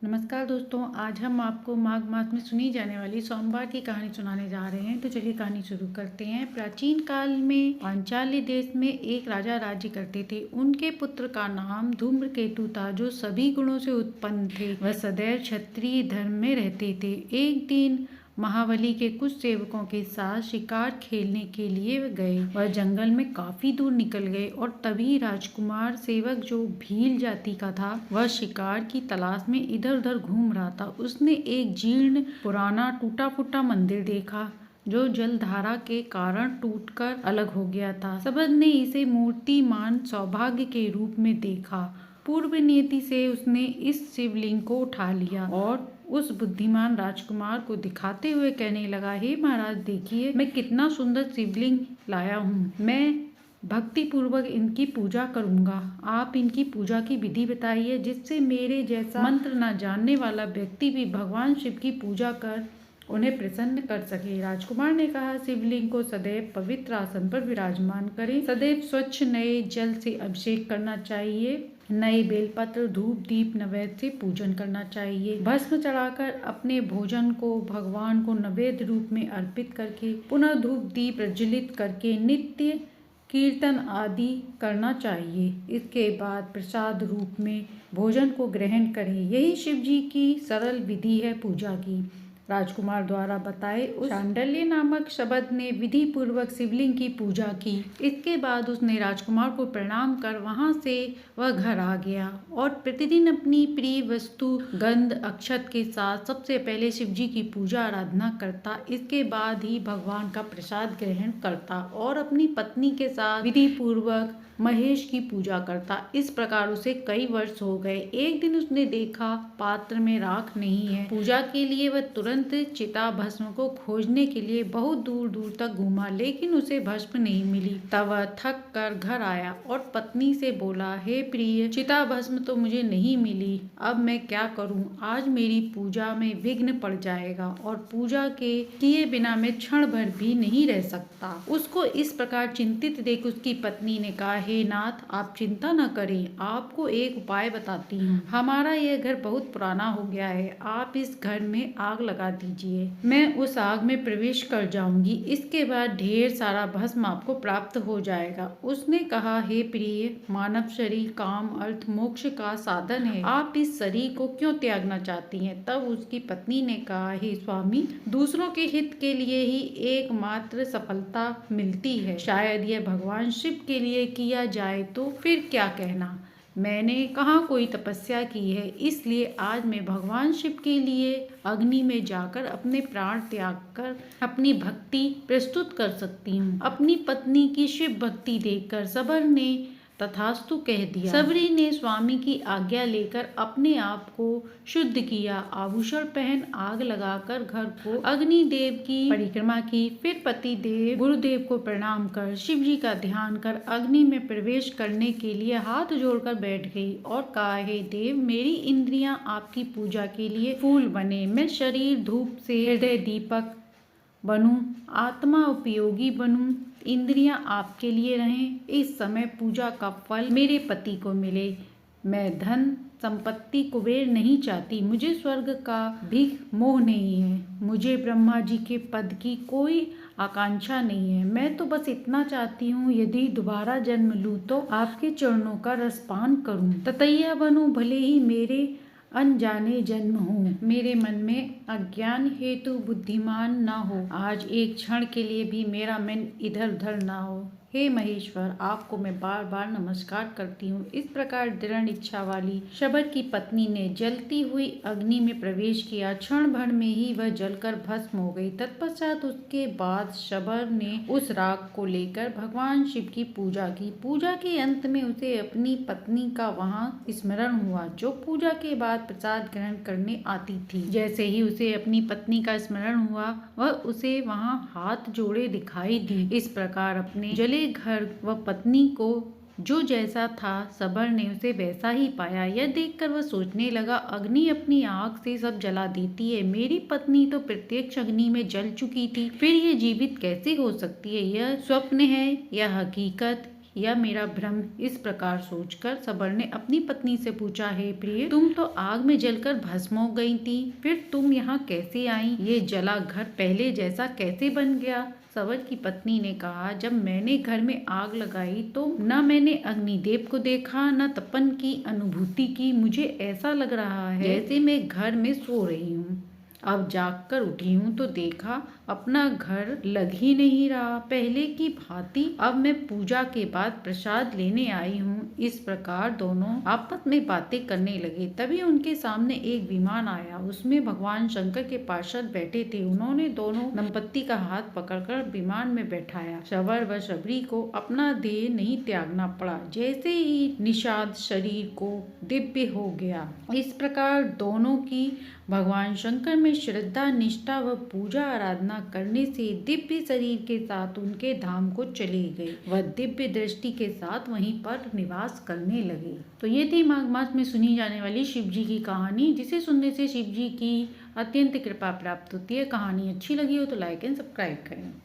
नमस्कार दोस्तों, आज हम आपको माघ मास में सुनी जाने वाली सोमवार की कहानी सुनाने जा रहे हैं। तो चलिए कहानी शुरू करते हैं। प्राचीन काल में पांचाली देश में एक राजा राज्य करते थे। उनके पुत्र का नाम धूम्रकेतु था, जो सभी गुणों से उत्पन्न थे। वह सदैव क्षत्रिय धर्म में रहते थे। एक दिन महाबली के कुछ सेवकों के साथ शिकार खेलने के लिए गए। वह जंगल में काफी दूर निकल गए और तभी राजकुमार सेवक, जो भील जाति का था, वह शिकार की तलाश में इधर उधर घूम रहा था। उसने एक जीर्ण पुराना टूटा फूटा मंदिर देखा, जो जलधारा के कारण टूटकर अलग हो गया था। सबद ने इसे मूर्तिमान सौभाग्य के रूप में देखा। पूर्व नीति से उसने इस शिवलिंग को उठा लिया और उस बुद्धिमान राजकुमार को दिखाते हुए कहने लगा, हे महाराज, देखिए मैं कितना सुंदर शिवलिंग लाया हूँ। मैं भक्ति पूर्वक इनकी पूजा करूंगा। आप इनकी पूजा की विधि बताइए, जिससे मेरे जैसा मंत्र न जानने वाला व्यक्ति भी भगवान शिव की पूजा कर उन्हें प्रसन्न कर सके। राजकुमार ने कहा, शिवलिंग को सदैव पवित्र आसन पर विराजमान करें। सदैव स्वच्छ नए जल से अभिषेक करना चाहिए। नए बेलपत्र, धूप, दीप, नैवेद्य से पूजन करना चाहिए। भस्म चढ़ाकर अपने भोजन को भगवान को नैवेद्य रूप में अर्पित करके पुनः धूप दीप प्रज्वलित करके नित्य कीर्तन आदि करना चाहिए। इसके बाद प्रसाद रूप में भोजन को ग्रहण करें। यही शिव जी की सरल विधि है पूजा की। राजकुमार द्वारा बताए उस शांडल्य नामक शबद ने विधि पूर्वक शिवलिंग की पूजा की। इसके बाद उसने राजकुमार को प्रणाम कर वहां से वह घर आ गया और प्रतिदिन अपनी प्रिय वस्तु गंध अक्षत के साथ सबसे पहले शिव जी की पूजा आराधना करता। इसके बाद ही भगवान का प्रसाद ग्रहण करता और अपनी पत्नी के साथ विधि पूर्वक महेश की पूजा करता। इस प्रकार उसे कई वर्ष हो गए। एक दिन उसने देखा पात्र में राख नहीं है। पूजा के लिए वह तुरंत चिता भस्म को खोजने के लिए बहुत दूर दूर तक घूमा, लेकिन उसे भस्म नहीं मिली। तब वह थक कर घर आया और पत्नी से बोला, हे प्रिय, चिता भस्म तो मुझे नहीं मिली। अब मैं क्या करूं? आज मेरी पूजा में विघ्न पड़ जाएगा और पूजा के किए बिना मैं क्षण भर भी नहीं रह सकता। उसको इस प्रकार चिंतित देख उसकी पत्नी ने कहा, हे नाथ, आप चिंता न करें, आपको एक उपाय बताती हूँ। हमारा यह घर बहुत पुराना हो गया है। आप इस घर में आग लगा दीजिए। मैं उस आग में प्रवेश कर जाऊंगी। इसके बाद ढेर सारा भस्म आपको प्राप्त हो जाएगा। उसने कहा, हे प्रिय, मानव शरीर काम अर्थ मोक्ष का साधन है। आप इस शरीर को क्यों त्यागना चाहती हैं? तब उसकी पत्नी ने कहा, हे स्वामी, दूसरों के हित के लिए ही एकमात्र सफलता मिलती है। शायद यह भगवान शिव के लिए किया जाए तो फिर क्या कहना। मैंने कहाँ कोई तपस्या की है, इसलिए आज मैं भगवान शिव के लिए अग्नि में जाकर अपने प्राण त्याग कर अपनी भक्ति प्रस्तुत कर सकती हूँ। अपनी पत्नी की शिव भक्ति देखकर सबर ने तथास्तु कह दिया। सबरी ने स्वामी की आज्ञा लेकर अपने आप को शुद्ध किया, आभूषण पहन आग लगाकर घर को अग्निदेव की परिक्रमा की। फिर पति देव गुरुदेव को प्रणाम कर शिव जी का ध्यान कर अग्नि में प्रवेश करने के लिए हाथ जोड़कर बैठ गई और कहा, हे देव, मेरी इंद्रियां आपकी पूजा के लिए फूल बने। मैं शरीर धूप से हृदय दीपक बनूं, आत्मा उपयोगी बनूं, इंद्रियां आपके लिए रहें। इस समय पूजा का फल मेरे पति को मिले। मैं धन संपत्ति कुबेर नहीं चाहती। मुझे स्वर्ग का भी मोह नहीं है। मुझे ब्रह्मा जी के पद की कोई आकांक्षा नहीं है। मैं तो बस इतना चाहती हूँ, यदि दोबारा जन्म लूँ तो आपके चरणों का रसपान करूँ, ततैया बनूं, भले ही मेरे अनजाने जन्म हो। मेरे मन में अज्ञान हेतु बुद्धिमान न हो। आज एक क्षण के लिए भी मेरा मन इधर उधर न हो। हे महेश्वर, आपको मैं बार बार नमस्कार करती हूँ। इस प्रकार दृढ़ इच्छा वाली शबर की पत्नी ने जलती हुई अग्नि में प्रवेश किया। क्षण भर में ही वह जलकर भस्म हो गई। तत्पश्चात उसके बाद शबर ने उस राख को लेकर भगवान शिव की पूजा की। पूजा के अंत में उसे अपनी पत्नी का वहाँ स्मरण हुआ, जो पूजा के बाद प्रसाद ग्रहण करने आती थी। जैसे ही उसे अपनी पत्नी का स्मरण हुआ, वह उसे वहाँ हाथ जोड़े दिखाई दी। इस प्रकार अपने जले घर व पत्नी को जो जैसा था, सबर ने उसे वैसा ही पाया। यह देखकर वह सोचने लगा, अग्नि अपनी आग से सब जला देती है। मेरी पत्नी तो प्रत्यक्ष अग्नि में जल चुकी थी, फिर ये जीवित कैसे हो सकती है? यह स्वप्न है या हकीकत, या मेरा भ्रम। इस प्रकार सोचकर सबर ने अपनी पत्नी से पूछा, हे प्रिय, तुम तो आग में जलकर भस्म हो गई थी, फिर तुम यहाँ कैसे आई? ये जला घर पहले जैसा कैसे बन गया? सबर की पत्नी ने कहा, जब मैंने घर में आग लगाई तो न मैंने अग्निदेव को देखा, न तपन की अनुभूति की। मुझे ऐसा लग रहा है जैसे मैं घर में सो रही हूँ। अब जागकर उठी हूँ तो देखा अपना घर लग ही नहीं रहा पहले की भांति। अब मैं पूजा के बाद प्रसाद लेने आई हूँ। इस प्रकार दोनों आपस में बातें करने लगे। तभी उनके सामने एक विमान आया। उसमें भगवान शंकर के पार्षद बैठे थे। उन्होंने दोनों दंपत्ति का हाथ पकड़कर विमान में बैठाया। शबर व शबरी को अपना देह नहीं त्यागना पड़ा। जैसे ही निषाद शरीर को दिव्य हो गया। इस प्रकार दोनों की भगवान शंकर में श्रद्धा, निष्ठा व पूजा आराधना करने से दिव्य शरीर के साथ उनके धाम को चले गए। वह दिव्य दृष्टि के साथ वहीं पर निवास करने लगे। तो ये थी माघ मास में सुनी जाने वाली शिव जी की कहानी, जिसे सुनने से शिव जी की अत्यंत कृपा प्राप्त होती है। कहानी अच्छी लगी हो तो लाइक एंड सब्सक्राइब करें।